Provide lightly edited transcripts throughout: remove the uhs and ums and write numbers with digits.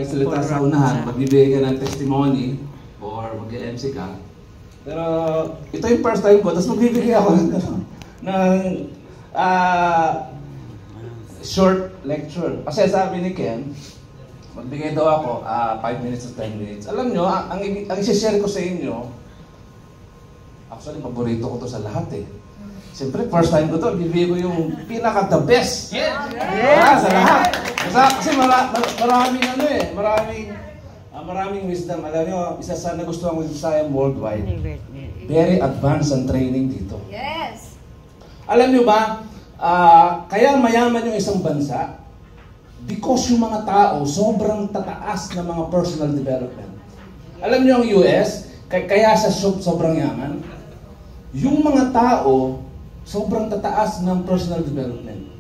magsalita sa unahan, magbibigay ka ng testimony or mag-MC ka. Pero ito yung first time ko, tapos magbibigay ako ng short lecture. Kasi sabi ni Ken, magbigay daw ako 5 minutes to 10 minutes. Alam nyo, ang isi-share ko sa inyo, actually, paborito ko to sa lahat eh. Siyempre, first time ko to, bibigay ko yung pinaka-the best. Sa lahat. Kasi maraming maraming wisdom. Alam nyo, isa sa nagustuhan ko sa Siam Worldwide, very advanced ang training dito. Yes! Alam nyo ba, kaya mayaman yung isang bansa, because yung mga tao, sobrang tataas ng mga personal development. Alam nyo ang US, kaya sa sobrang yaman, yung mga tao, sobrang tataas ng personal development.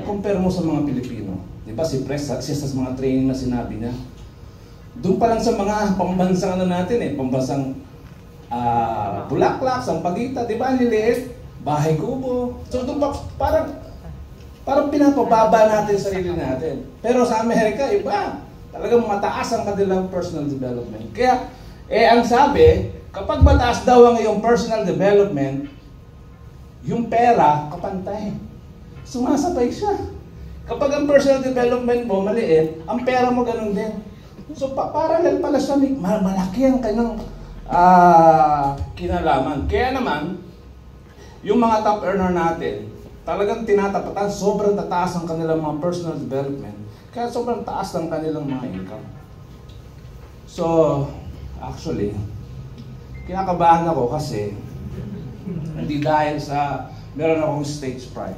Compare mo sa mga Pilipino. Diba si Pres, siya sa mga training na sinabi niya. Doon pa lang sa mga pambansang natin pambansang Bulaklak, Sampaguita, diba ang liliit? Bahay kubo. So doon pa, parang pinapababa natin sarili natin. Pero sa Amerika, iba. Talagang mataas ang kanilang personal development. Kaya, ang sabi, kapag mataas daw ang iyong personal development, yung pera, kapantay. Sumasabay siya. Kapag ang personal development mo maliit, ang pera mo ganun din. So, parallel pala siya, malaki ang kanyang kinalaman. Kaya naman, yung mga top earner natin, talagang tinatapatan, sobrang tataas ang kanilang mga personal development. Kaya sobrang taas ang kanilang mga income. So, actually, kinakabahan ako kasi hindi dahil sa meron akong stage fright.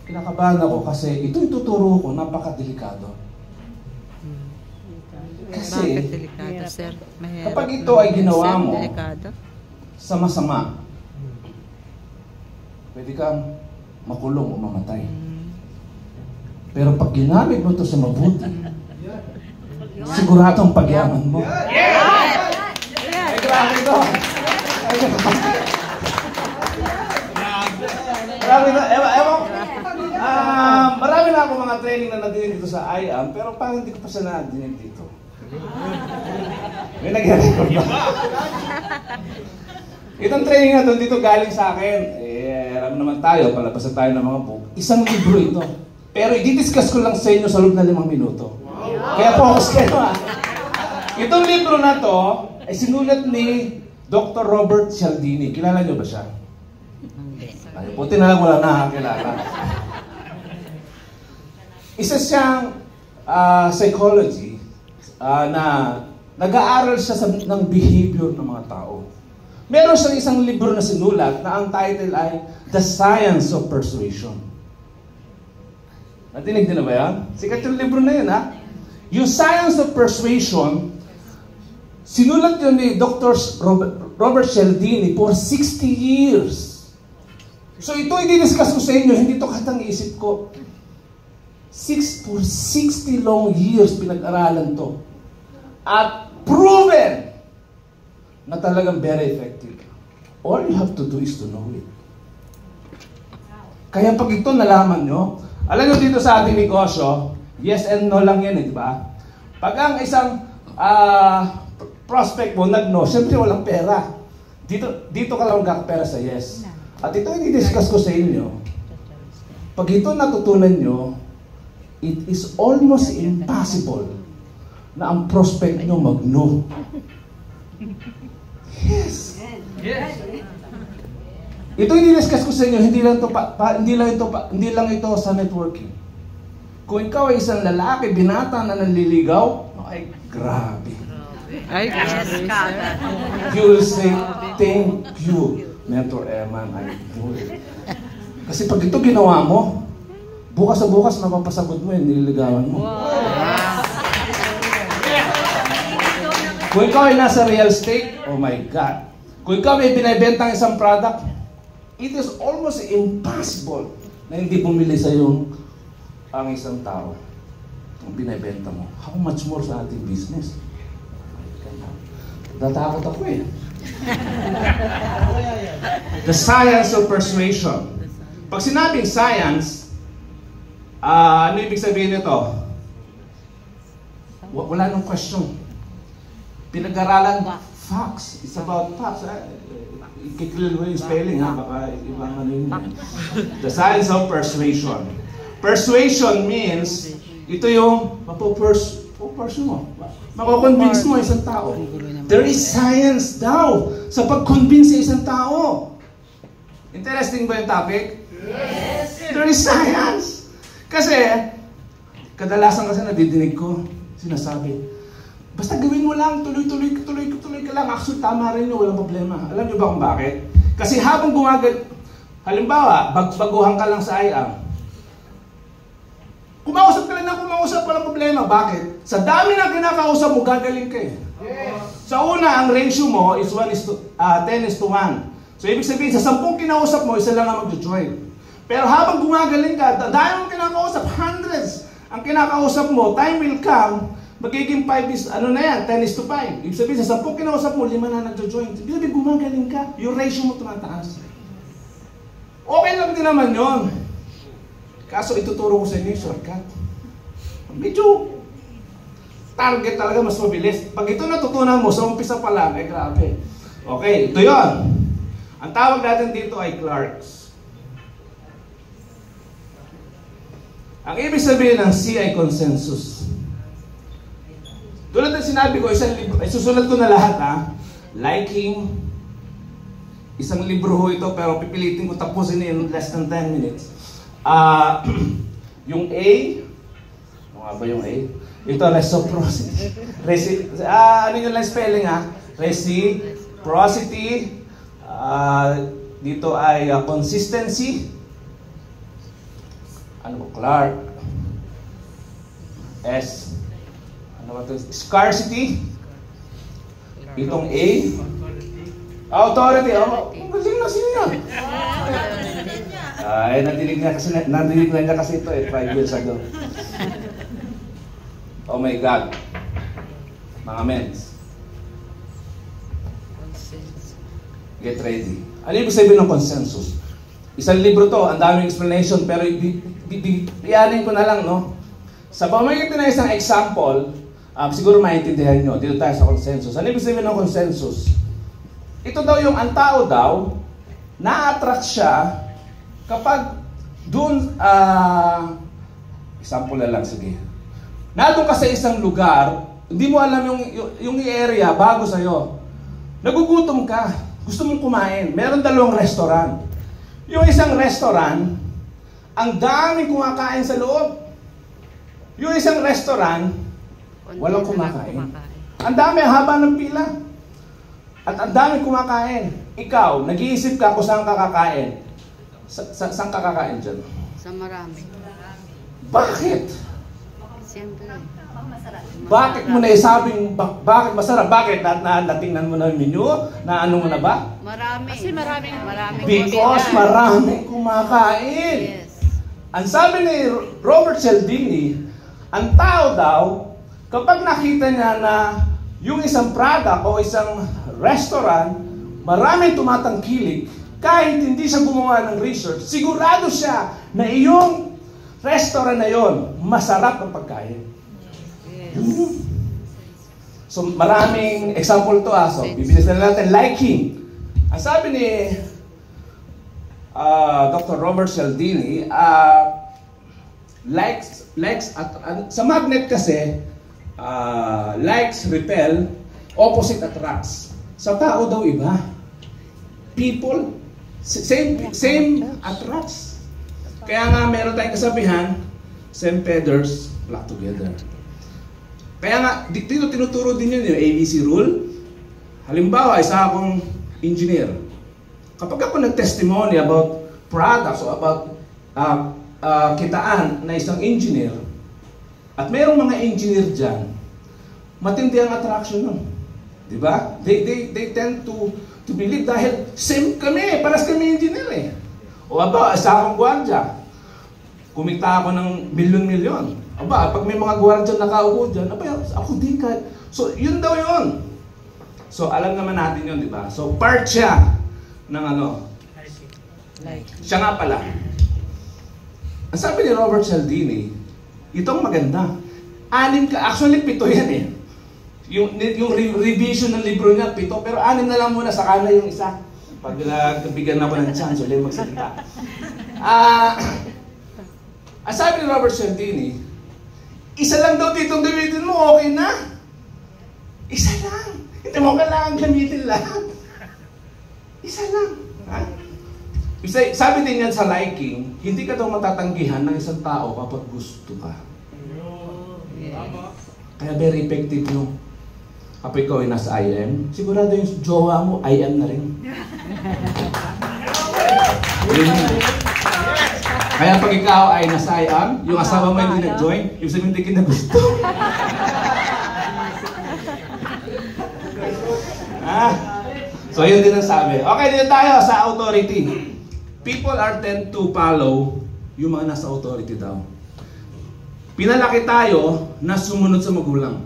Kinakabahan ako kasi ito ituturo ko, napakadelikado. Kasi delikado, sir? kapag ito ay ginawa mo sa masama, pwede kang makulong o mamatay. Pero pag ginamit mo ito sa mabuti, siguradong pagyaman mo. Ay, grabe ito. Marami na ako mga training na nadinig dito sa IAM, pero parang hindi ko pa siya nadinig dito. May nag-record ba? Itong training na ito, dito galing sa akin. Alam naman tayo, palabasan tayo ng mga book. Isang libro ito. Pero i-discuss ko lang sa inyo sa loob na 5 minuto. Kaya focus kayo Itong libro na to ay sinulat ni Dr. Robert Cialdini. Kilala niyo ba siya? Ay, buti na lang wala nakakilala. Isa siyang psychology na nag-aaral siya ng behavior ng mga tao. Meron siyang isang libro na sinulat na ang title ay The Science of Persuasion. Natinig din na ba yan? Sikat yung libro na yun, ha? Yung Science of Persuasion, sinulat yun ni Dr. Robert Cialdini for 60 years. So ito i-discuss ko sa inyo, hindi ito katang isip ko. For 60 long years pinag-aralan to. At proven na talagang very effective. All you have to do is to know it. Kaya pag ito nalaman nyo, alam nyo dito sa ating negosyo, yes and no lang yan di ba? Pag ang isang prospect mo nag-no, siyempre walang pera. Dito ka lang pera sa yes. At ito i-discuss ko sa inyo. Pag ito natutunan nyo, it is almost impossible na ang prospect nyo mag-no. Yes. Yes. Ito i-discuss ko sa inyo, hindi lang ito sa networking. Kung ikaw ay isang lalaki, binata na nanliligaw, ay grabe. Ay, grabe. You will say, thank you, Mentor Eman, I do it. Kasi pag ito ginawa mo, bukas sa bukas mapapasagot mo yung nililigawan mo. Kung ikaw ay nasa real estate, oh my God. Kung ikaw ay binibenta ng isang product, it is almost impossible na hindi bumili sa iyo ang isang tao ang binibenta mo. How much more sa ating business? Natakot ako eh. The science of persuasion. Pag sinabing science, ano ibig sabihin nito? Wala nang question. Pinag-aralan, facts. It's about facts. Ikikilil mo yung spelling, ha? Baka ibang ano yun. The science of persuasion. Persuasion means, ito yung mapo-persuade mo. Mako-convince mo isang tao. There is science daw sa pag-convince sa isang tao. Interesting ba yung topic? Yes! There is science! Kasi, kadalasan kasi nadidinig ko, sinasabi, basta gawin mo lang, tuloy ka lang. Actually, tama rin yun, walang problema. Alam niyo ba kung bakit? Kasi habang halimbawa, baguhan ka lang sa IAM, kumausap ka lang na kumausap, walang problema. Bakit? Sa dami na kinakausap mo, gagaling ka eh. Yes. Sa una, ang ratio mo is 10:1. So, ibig sabihin, sa 10 kinausap mo, isa lang ang mag-join. Pero habang gumagaling ka, dahil mo kinakausap, hundreds ang kinakausap mo, time will come, magiging 10:5. Ibig sabihin, sa 10 kinausap mo, 5 na nag-join. Ibig sabihin, gumagaling ka, yung ratio mo tumataas. Okay lang din naman yun. Kaso ituturo ko sa inyo yung shortcut. Medyo target talaga mas mabilis. Pag ito natutunan mo, sa umpisa pa lang, grabe. Okay, ito yon. Ang tawag natin dito ay Clarks. Ang ibig sabihin ng C ay consensus. Tulad ng sinabi ko, isang libro, susulat ko na lahat ha. Liking, isang libro ho ito, pero pipilitin ko tapusin in less than 10 minutes. Yung A, ano nga ba yung A? Ito, reciprocity. Ano yung lang spelling ha? Reciprocity. Dito ay consistency. Ano ba? Clark. S. Ano ba ito? Scarcity. Itong A. Authority. Galing na siya. Ay, nadinig na niya kasi ito 5 years ago. Oh my God. Mga mens. Get ready. Ano ibig sabihin ng consensus? Isang libro to, ang daming explanation, pero iyanin ko na lang, no? Sa pamamagitan ng isang example, siguro maintindihan nyo. Dito tayo sa consensus. Ano ibig sabihin ng consensus? Ito daw yung ang tao daw, na-attract siya kapag doon, example na lang, sige. Nandun ka sa isang lugar, hindi mo alam yung area bago sa'yo. Nagugutom ka, gusto mong kumain. Meron 2 restaurant. Yung isang restaurant, ang daming kumakain sa loob. Yung isang restaurant, walang kumakain. Ang dami, haba ng pila. At ang daming kumakain. Ikaw, nag-iisip ka kung saan ka kakain. Saan ka kakain dyan? Sa marami. Bakit? Siyempre. Bakit mo naisabing, bakit masarap? Bakit? Natingnan mo na yung menu? Na ano mo na ba? Marami. Kasi maraming Because maraming kumakain. Yes. Ang sabi ni Robert Cialdini, ang tao daw, kapag nakita niya na yung isang product o isang restaurant, maraming tumatangkilik, kahit hindi siya gumawa ng research, sigurado siya na iyong restaurant na yon masarap ang pagkain. Yes. So maraming example to So bibilis na natin. Liking. Ang sabi ni Dr. Robert Cialdini, likes at sa magnet kasi, likes repel, opposite attracts. Sa tao daw iba. People, same attracts. Kaya nga meron tayong kasabihan, same feathers flock together. Kaya nga, dito tinuturo din yun yung ABC rule. Halimbawa, isa akong engineer. Kapag ako nag-testimony about products o about kitaan na isang engineer, at mayroong mga engineer dyan, matindi ang attraction nun. Diba? They tend to believe dahil same kami, paras kami engineer eh. O aba, isa akong gwardiya. Kumita ako ng milyon-milyon. Aba, pag may mga gwardiya nakaupo dyan, aba, ako di ka. So, yun daw yun. So, alam naman natin yun, di ba? So, part siya ng ano. Siya nga pala. Ang sabi ni Robert Cialdini, itong maganda. Actually 7 yan eh. Yung revision ng libro niya, 7, pero 6 na lang muna, saka na yung isa. Pag nabigyan ako ng chance, ulit magsalita. Ang sabi ni Robert Cialdini, isa lang daw ditong gamitin mo, okay na. Isa lang. Hindi mo kailangan gamitin lahat. Isa lang. Ha? Sabi din yan sa liking, hindi ka daw matatanggihan ng isang tao kapag gusto ka. Kaya very effective yung kapag ikaw ay nasa IM, sigurado yung jowa mo, IM na rin. Kaya pag ikaw ay nasa IM, yung asawa mo hindi nag-join, yung sabihin hindi ka na gusto. So yun din ang sabi. Okay, dito tayo sa authority. People tend to follow yung mga nasa authority daw. Pinalaki tayo na sumunod sa magulang.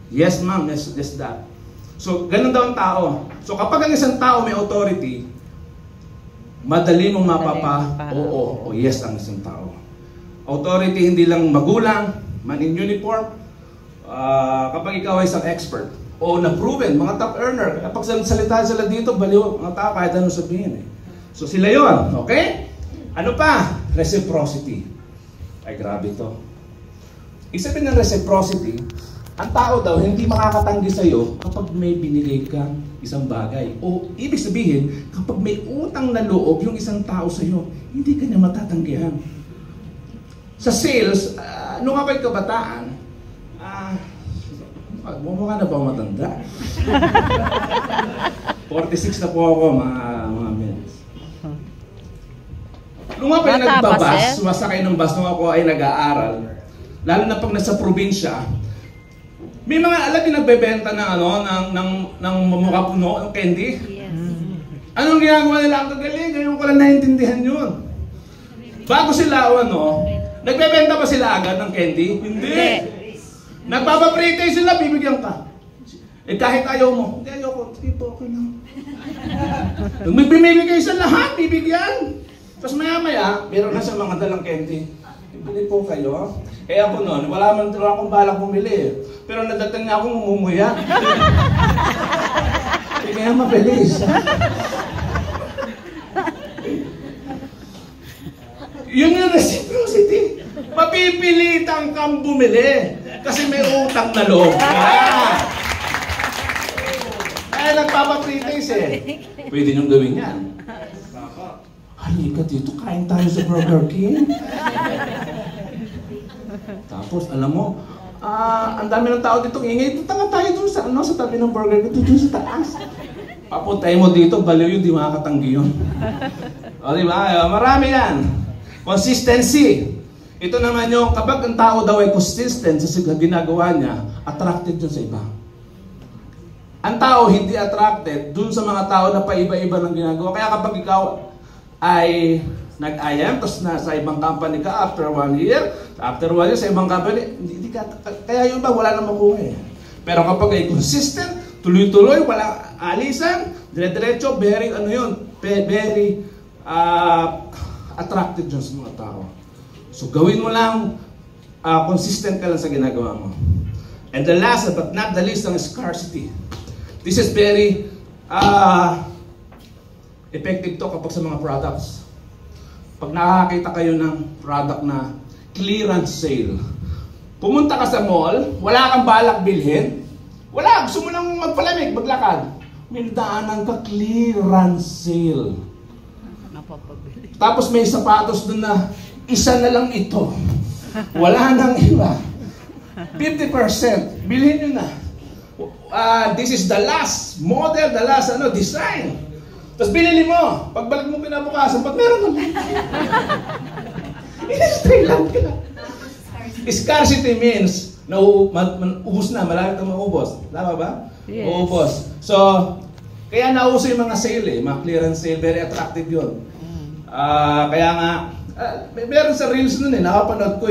Yes ma'am, yes that. So, ganun daw ang tao. So, kapag ang isang tao may authority, madali mong oo, yes ang isang tao. Authority hindi lang magulang, man in uniform, kapag ikaw ay isang expert, o na-proven, mga top earner, kapag salita sila dito, baliw, mga tao kahit anong sabihin eh. So, sila yon, okay? Ano pa? Reciprocity. Ay, grabe to. Isipin ng reciprocity, ang tao daw hindi makakatanggi sa'yo kapag may binigay kang isang bagay. O ibig sabihin, kapag may utang na loob yung isang tao sa'yo, hindi ka niya matatanggihan. Sa sales, nung ako'y kabataan, mukha na ba matanda? 46 na po ako, mga minutes. Nung ako'y nagbabas, sumasakay ng bus nung ako ay nag-aaral, lalo na pag nasa probinsya, may mga alam yung nagbebenta ng mamukha puno, ng candy. Yes. Anong ginagawa nila? Ang kagaling, ngayon ko lang naintindihan yun. Bago sila, nagbebenta ba sila agad ng candy? Hindi. Nagpapapretay sila, bibigyan ka. Eh kahit ayaw mo, hindi ayoko, sige po, okay lang. Bimibigay sa lahat, bibigyan. Tapos maya-maya, meron na sa mga dalang candy. Bili po kayo. Eh ako noon, wala man talaga akong balak bumili. Pero nadating na akong umumuya. Kaya mabilis. Yun yung reciprocity. Mapipilitan kang bumili. Kasi may utang na loob. Kaya nagpapapretase eh. Pwede niyong gawin yan. Halika dito, kain tayo sa Burger King. Tapos, alam mo, ang dami ng tao dito ingay. Tanga tayo dun sa tabi ng Burger King, dun sa taas. Papuntay mo dito, baliw yun, di makakatanggi yun. O, diba? Marami yan. Consistency. Ito naman yung, kapag ang tao daw ay consistent sa ginagawa niya, attracted dun sa iba. Ang tao hindi attracted dun sa mga tao na paiba-iba ng ginagawa. Kaya kapag ikaw ay nag-IM, tapos nasa ibang company ka after 1 year, sa ibang company, hindi ka, kaya yung iba wala nang makuha eh. Pero kapag ay consistent, tuloy-tuloy, walang alisan, dire-diretso, very attracted dyan sa mga tao. So gawin mo lang, consistent ka lang sa ginagawa mo. And the last but not the least, ang scarcity. This is very effective to kapag sa mga products. Pag nakakita kayo ng product na clearance sale, pumunta ka sa mall, wala kang balak bilhin, wala, gusto mo lang magpalamig, maglakad, may daanan ka, clearance sale. Tapos may sapatos dun na, isa na lang ito, wala nang iba, 50%, bilhin nyo na. This is the last model, the last design. Tapos binili mo, pagbalik mo pinabukasan, ba't meron ka? Inistray lang ka. Scarcity means, ubus na, malapit na maubos. Tama ba? Yes. Uubos. So, kaya nauso yung mga sale mga clearance sale, very attractive yun. Kaya nga, meron sa reels nun nakapanood ko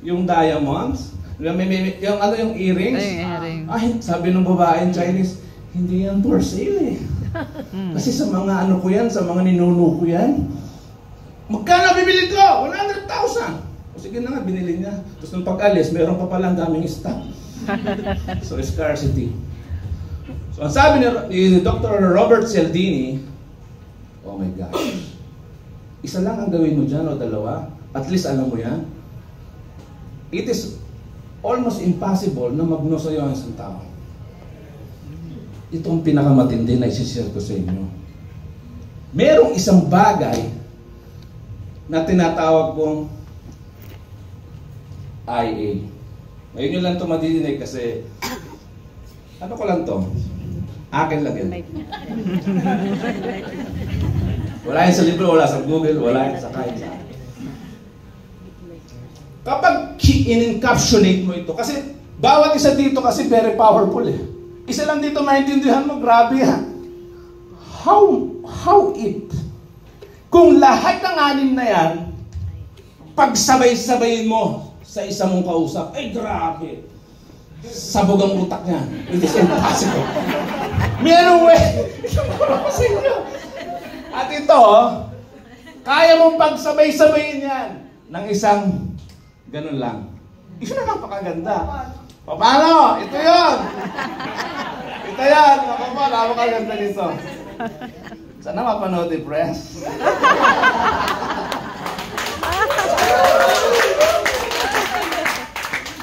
yung diamonds, yung earrings. Ay, sabi ng babae, Chinese, hindi yan for sale Kasi sa mga sa mga ninuno ko yan, magkano bibili ko? 100,000. O sige na nga, binili niya. Tapos nung pag-alis, meron pa pala ang daming stock. So, scarcity. So, ang sabi ni Dr. Robert Cialdini, oh my gosh, isa lang ang gawin mo dyan o dalawa, at least alam mo yan. It is almost impossible na magno sa'yo ang isang tao. Ito ang pinakamatindi na isi-share ko sa inyo. Merong isang bagay na tinatawag kong IA. Ngayon nyo lang ito madidinig kasi ano ko lang to? Akin lang yan. Wala yan sa libro, wala sa Google, wala yan sa kahit saan. Kapag in-encapsulate mo ito, kasi bawat isa dito kasi very powerful eh. Isa lang dito maintindihan mo, grabe yan. How it? Kung lahat ng anim na yan, pagsabay-sabayin mo sa isa mong kausap, ay grabe. Sabog ang utak niya. It is impossible. Merong way. At ito, kaya mong pagsabay-sabayin yan ng isang ganun lang. Ito na napakaganda. Paano? Ito yun. Ito yan. Napakaganda nito. Sana mapanood ni Press.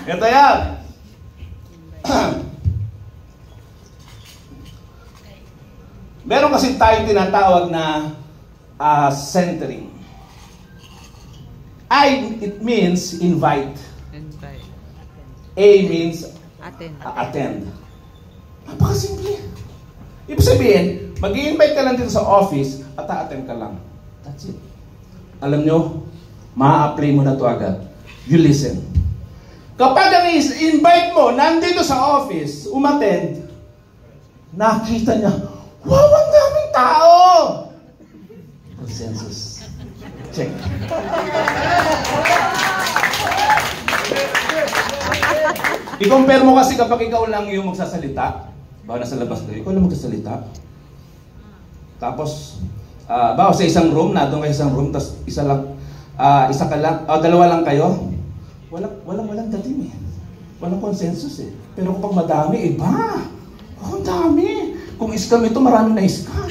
Ito yan. Meron kasi tayong tinatawag na centering. It means invite. A means attend. Napakasimple. Ibig sabihin, mag-i-invite ka lang dito sa office at a-attend ka lang. That's it. Alam nyo, ma-apply mo na to agad. You listen. Kapag ang invite mo, nandito sa office, umattend, nakita niya, wow, ang daming tao! Consensus. Check. I-compare mo kasi kapag ikaw lang yung magsasalita, bawa nasa labas kayo, ikaw lang magsasalita. Tapos, bawa sa isang room, na doon kayo sa isang room, tapos isa ka lang, dalawa lang kayo, walang dating eh. Walang consensus eh. Pero kapag madami, iba. Ang dami. Kung scam ito, marami na scam.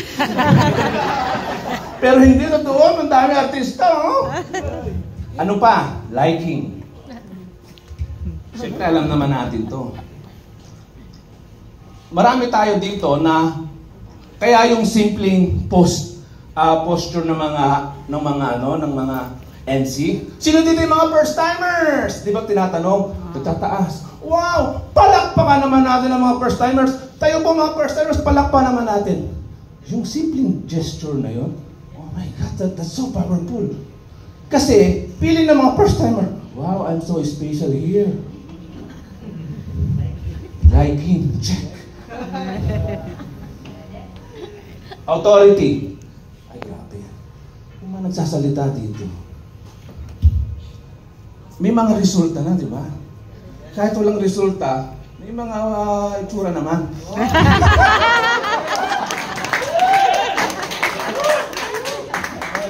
Pero hindi totoo, ang dami artista, oh. Ano pa? Liking. Siyempre, alam naman natin to. Marami tayo dito na kaya yung simpleng posture ng mga NC. Sino dito yung mga first timers? Di ba tinatanong? Tataas. Wow! Palakpakan naman natin ang mga first timers. Tayo po mga first timers, palakpakan naman natin. Yung simpleng gesture na yun, oh my God, that's so powerful. Kasi, feeling ng mga first timer, wow, I'm so special here. Liking, check. Authority. Ay, grabe. Yung mga nagsasalita dito, may mga resulta na, di ba? Kahit walang resulta, may mga itsura naman.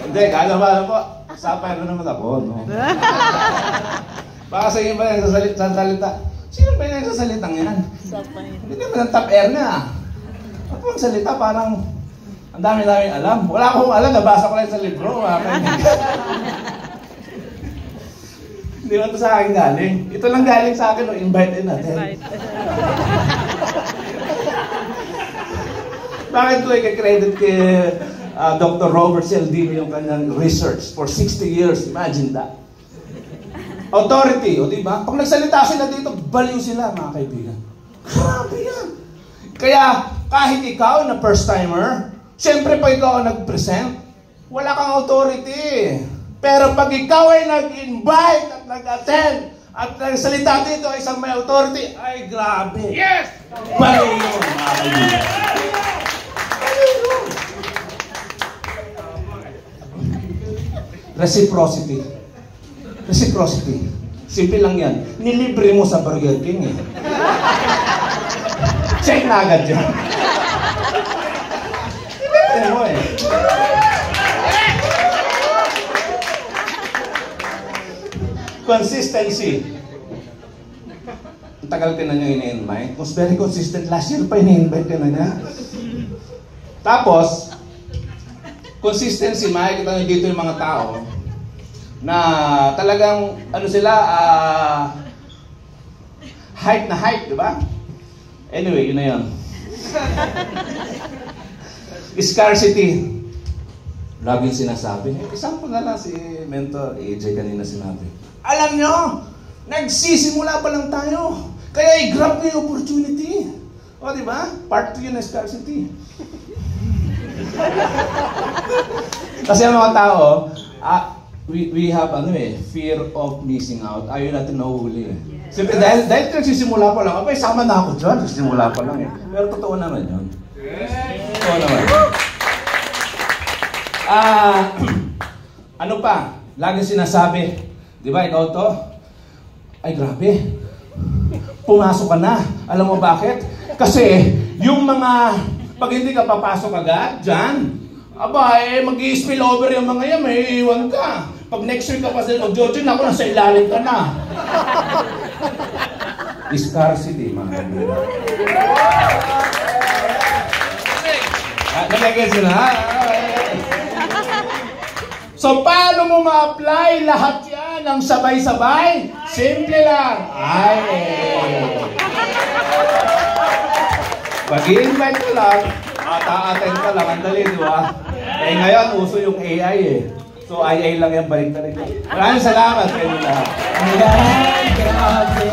Hindi, kala po, sapay na naman ako, no? Baka sa inyo ba yung nagsasalita? Sino ba yung nagsasalitang yan? Hindi naman ang top air na. At ang salita parang ang dami-daming alam. Wala akong alam, nabasa ko lang sa libro. Hindi naman ito sa akin galing. Ito lang galing sa akin, invite din natin. Bakit ko i-credit kay Dr. Robert Cialdini yung kanyang research for 60 years? Imagine that. Authority, o diba? Pag nagsalita sila dito, baliw sila, mga kaibigan. Grabe yan. Kaya, kahit ikaw na first timer, siyempre pag ikaw ang nag-present, wala kang authority. Pero pag ikaw ay nag-invite at nag-attend at nagsalita dito isang may authority, ay grabe. Yes! Baliw yun, mga kaibigan. Reciprocity. Reciprocity. Simple lang yan. Nilibre mo sa Burger King eh. Check na agad yan. Nilibre mo eh. Consistency. Ang tagal ka na niya ini-invite. Was very consistent. Last year pa ini-invite ka na niya. Tapos, consistency, makikita niyo dito yung mga tao na talagang, ano sila, hype na hype, di ba? Anyway, yun na yun. Scarcity. Laging sinasabi. Example na lang si Mentor AJ kanina sinabi. Alam nyo, nagsisimula pa lang tayo. Kaya i-grab nyo yung opportunity. O, di ba? Part 2 yun ng scarcity. Kasi ang mga tao, we have fear of missing out. Ayaw natin nahuhuli eh. Siyempre, dahil nagsisimula pa lang, abay, sama na ako dyan. Nagsisimula pa lang eh. Pero totoo naman yun. Totoo naman. Ano pa? Laging sinasabi, di ba, ikaw to? Ay, grabe. Pumasok ka na. Alam mo bakit? Kasi, yung mga, pag hindi ka papasok agad, dyan, aba, mag-i-spill over yung mga yan, may iwan ka. Pag next week ka pa sila mag-jogging, ako nasa ilalim ka na. Scarcity, mga kabila. Nagagets na, ha? So, paano mo ma-apply lahat yan ng sabay-sabay? Simple lang. Pag-i-invite ka lang, ata-attend ka lang, ang dali, di ba? Eh ngayon, uso yung AI eh. So, AI lang yan, balik na rin. Maraming salamat kayo lahat. Ayan, grabe.